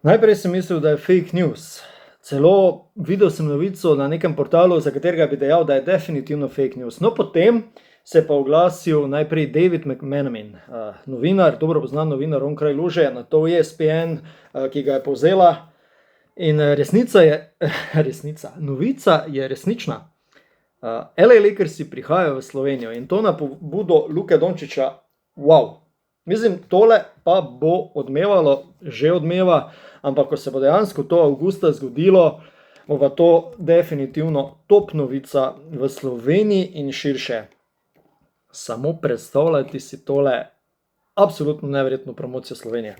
Najprej sem mislil, da je fake news. Celo videl sem novico na nekem portalu, za katerega bi dejal, da je definitivno fake news. No, potem se je pa oglasil najprej David McMenamin, novinar, dobro poznan novinar onkraj luže, na to ESPN, ki ga je povzela. In novica je resnična. LA Lakersi prihajajo v Slovenijo in to na pobudo Luke Dončića. Wow. Mislim, tole pa bo odmevalo, že odmeva, ampak ko se bo dejansko to avgusta zgodilo, bo pa to definitivno top novica v Sloveniji in širše. Samo predstavljajte si tole absolutno neverjetno promocijo Slovenije.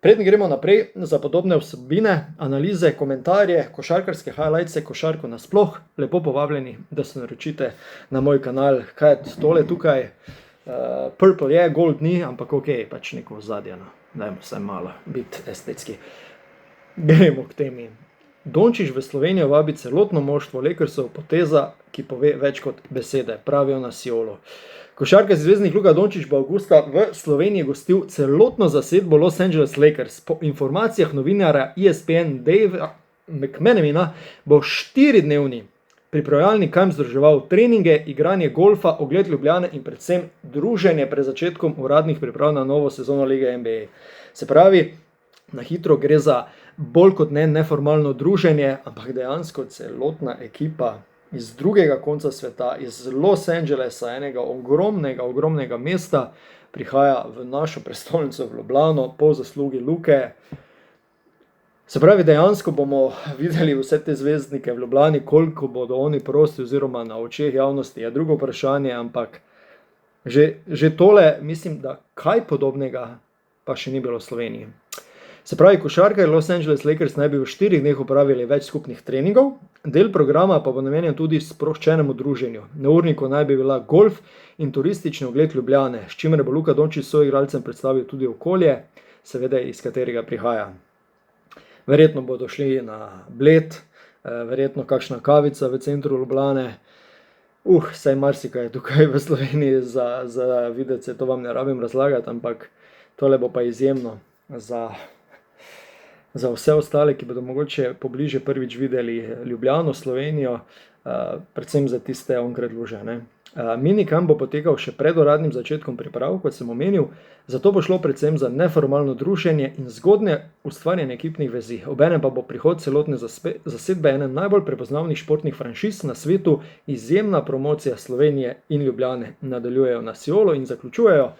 Preden gremo naprej, za podobne vsebine, analize, komentarje, košarkarske highlightse, košarko nasploh, lepo povabljeni, da se naročite na moj kanal. Kaj je tole tukaj? Purple je, gold ni, ampak ok, pač neko ozadje, no. Dajmo vsaj malo biti estetski. Gremo k temi. Dončić v Slovenijo vabi celotno moštvo Lakersov, poteza, ki pove več kot besede, pravijo na Siolu. Košarkarski zvezdnik Luka Dončić bo avgusta v Sloveniji gostil celotno zasedbo Los Angeles Lakers. Po informacijah novinarja ESPN Davea McMenamina bo 4-dnevni pripravljalni kamp združeval treninge, igranje golfa, ogled Ljubljane in predvsem druženje pred začetkom uradnih priprav na novo sezono lige NBA. Se pravi, na hitro gre za bolj kot ne neformalno druženje, ampak dejansko celotna ekipa iz drugega konca sveta, iz Los Angelesa, enega ogromnega mesta, prihaja v našo prestolnico v Ljubljano po zaslugi Luke. Se pravi, dejansko bomo videli vse te zvezdnike v Ljubljani, koliko bodo oni prosti oziroma na očeh javnosti, je drugo vprašanje, ampak že tole, mislim, da kaj podobnega pa še ni bilo v Sloveniji. Se pravi, košarkarji Los Angeles Lakers naj bi v 4 dneh opravili več skupnih treningov, del programa pa bo namenjen tudi sproščenemu druženju. Na urniku naj bi bila golf in turistični ogled Ljubljane, s čimer bo Luka Dončić soigralcem predstavil tudi okolje, seveda iz katerega prihaja. Verjetno bodo šli na Bled, verjetno kakšna kavica v centru Ljubljane. Saj marsikaj je tukaj v Sloveniji za videce, to vam ne rabim razlagati, ampak tole bo pa izjemno za vse ostale, ki bodo mogoče pobliže prvič videli Ljubljano, Slovenijo, predvsem za tiste onkraj luže, ne. Minikamp bo potekal še pred uradnim začetkom priprav, kot sem omenil, zato bo šlo predvsem za neformalno druženje in zgodnje ustvarjanje ekipnih vezi. Obenem pa bo prihod celotne zasedbe ene najbolj prepoznavnih športnih franšiz na svetu, izjemna promocija Slovenije in Ljubljane, nadaljujejo na Siolu in zaključujejo.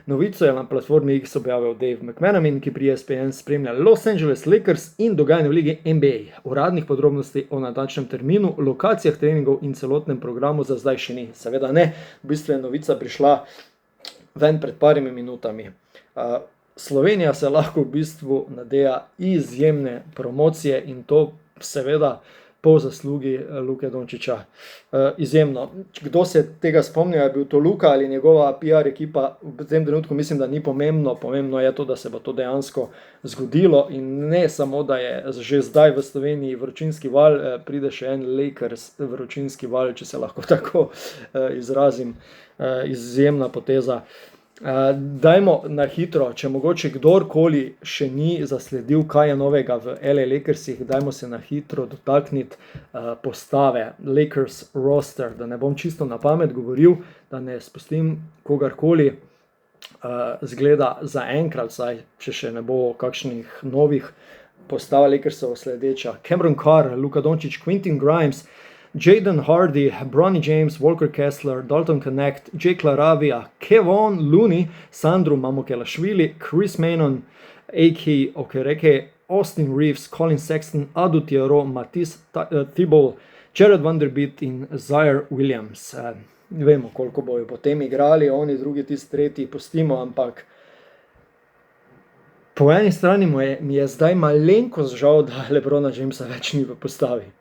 Novico je na platformi X objavil Dave McMenamin, ki pri ESPN spremlja Los Angeles Lakers in dogajanje v ligi NBA. Uradnih podrobnosti o natančnem terminu, lokacijah treningov in celotnem programu za zdaj še ni. Seveda ne, v bistvu je novica prišla ven pred parimi minutami. Slovenija se lahko v bistvu nadeja izjemne promocije in to seveda po zaslugi Luke Dončića. Izjemno. Kdo se tega spomnil, je bil to Luka ali njegova PR ekipa, v tem trenutku mislim, da ni pomembno. Pomembno je to, da se bo to dejansko zgodilo in ne samo, da je že zdaj v Sloveniji vročinski val, pride še en Lakers vročinski val, če se lahko tako izrazim. Izjemna poteza. Dajmo na hitro, če mogoče kdorkoli še ni zasledil, kaj je novega v LA Lakersih, dajmo se na hitro dotakniti postave Lakers roster, da ne bom čisto na pamet govoril, da ne spustim kogarkoli. Zgleda za enkrat, če še ne bo kakšnih novih postav Lakersov sledeča: Cameron Carr, Luka Dončić, Quentin Grimes, Jaden Hardy, Bronny James, Walker Kessler, Dalton Knecht, Jake LaRavia, Kevon Looney, Sandro Mamukelashvili, Chris Manon, A.K. Okereke, Austin Reeves, Colin Sexton, Adu Thiero, Matisse Thybulle, Jared Vanderbilt in Zaire Williams. Vemo, koliko bojo potem igrali, oni drugi, tisti tretji, pustimo, ampak po eni strani mi je zdaj malenkost žal, da LeBrona Jamesa več ni v postavi.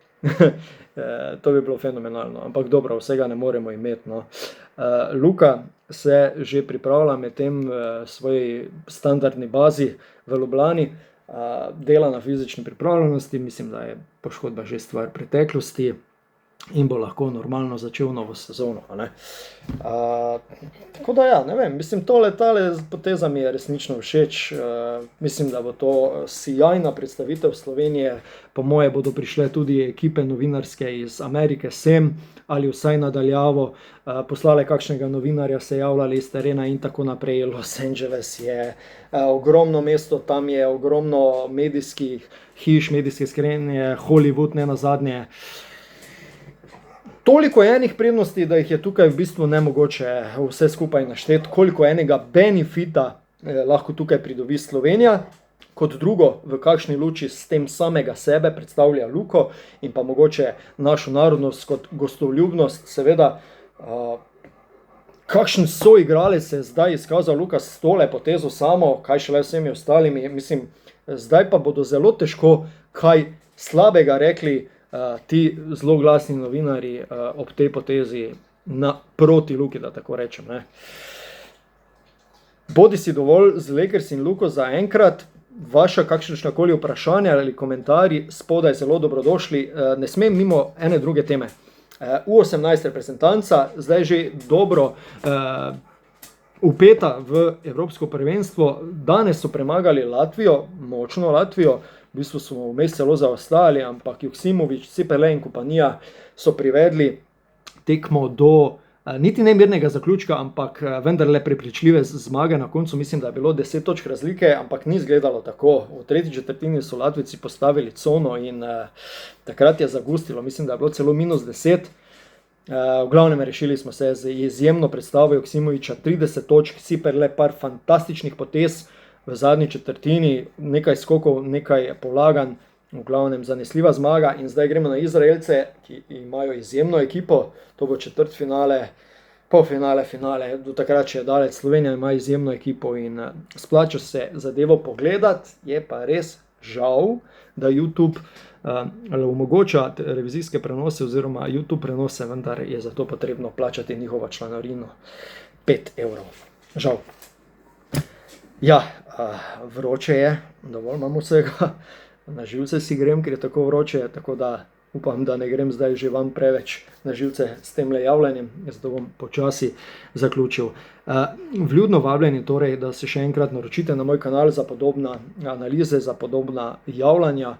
To bi bilo fenomenalno, ampak dobro, vsega ne moremo imeti, no. Luka se že pripravlja med tem svoji standardni bazi v Ljubljani, dela na fizični pripravljenosti, mislim, da je poškodba že stvar preteklosti. in bo lahko normalno začel novo sezono. Tako da ja, ne vem, mislim, tale poteza mi je resnično všeč. Mislim, da bo to sjajna predstavitev Slovenije. Po moje bodo prišle tudi ekipe novinarske iz Amerike sem, ali vsaj nadaljavo, poslale kakšnega novinarja, se javljali iz terena in tako naprej. Los Angeles je ogromno mesto, tam je ogromno medijskih hiš, medijske skrinje, Hollywood ne nazadnje. Toliko je enih prednosti, da jih je tukaj v bistvu nemogoče vse skupaj našteti, koliko enega benefita lahko tukaj pridobi Slovenija. Kot drugo, v kakšni luči s tem samega sebe predstavlja Luko in pa mogoče našo narodnost kot gostoljubnost. Seveda, kakšen soigralec se je zdaj izkazal Luka s tole potezo samo, kaj šele vsemi ostalimi. Mislim, zdaj pa bodo zelo težko kaj slabega rekli ti zelo glasni novinarji ob tej potezi proti Luki, da tako rečem. Bodi si dovolj z Lakers in Luko za enkrat. Vaša kakšnakoli vprašanja ali komentarji spodaj zelo dobrodošli. Ne smem mimo ene druge teme. U18 reprezentanca, zdaj že dobro upeta v Evropsko prvenstvo. Danes so premagali Latvijo, močno Latvijo. V bistvu smo vmes celo zaostali, ampak Joksimović, Ciperle in kompanija so privedli tekmo do niti nemirnega zaključka, ampak vendarle prepričljive zmage na koncu. Mislim, da je bilo 10 točk razlike, ampak ni izgledalo tako. V tretji četrtini so Latvijci postavili cono in takrat je zagustilo. Mislim, da je bilo celo -10. V glavnem rešili smo se z izjemno predstavo Joksimovića, 30 točk, Ciperle par fantastičnih potez v zadnji četrtini, nekaj skokov, nekaj polaganj, v glavnem zanesljiva zmaga. In zdaj gremo na Izraelce, ki imajo izjemno ekipo, to bo četrtfinale, polfinale, finale, do takrat še je daleč. Slovenija ima izjemno ekipo in splača se zadevo pogledati. Je pa res žal, da YouTube omogoča televizijske prenose oziroma YouTube prenose, vendar je za to potrebno plačati njihovo članarino 5 evrov. Žal. Ja, vroče je, dovolj imamo vsega, na živce si grem, ker je tako vroče, tako da upam, da ne grem zdaj že vam preveč na živce s temle javljanjem, zato bom počasi zaključil. Vljudno vabljeni torej, da se še enkrat naročite na moj kanal za podobne analize, za podobna javljanja,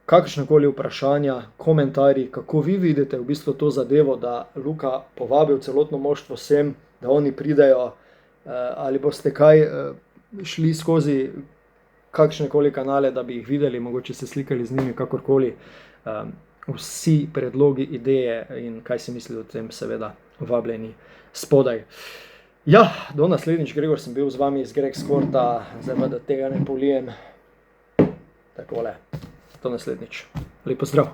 kakršnekoli vprašanja, komentarji, kako vi vidite v bistvu to zadevo, da Luka povabil celotno moštvo sem, da oni pridejo, ali boste kaj šli skozi kakšnekoli kanale, da bi jih videli, mogoče se slikali z njimi, kakorkoli. Vsi predlogi, ideje in kaj si mislite o tem, seveda vabljeni spodaj. Ja, do naslednjič, Gregor sem bil z vami iz Greg Sporta, zdaj pa da tega ne polijem. Takole, do naslednjič. Lep pozdrav.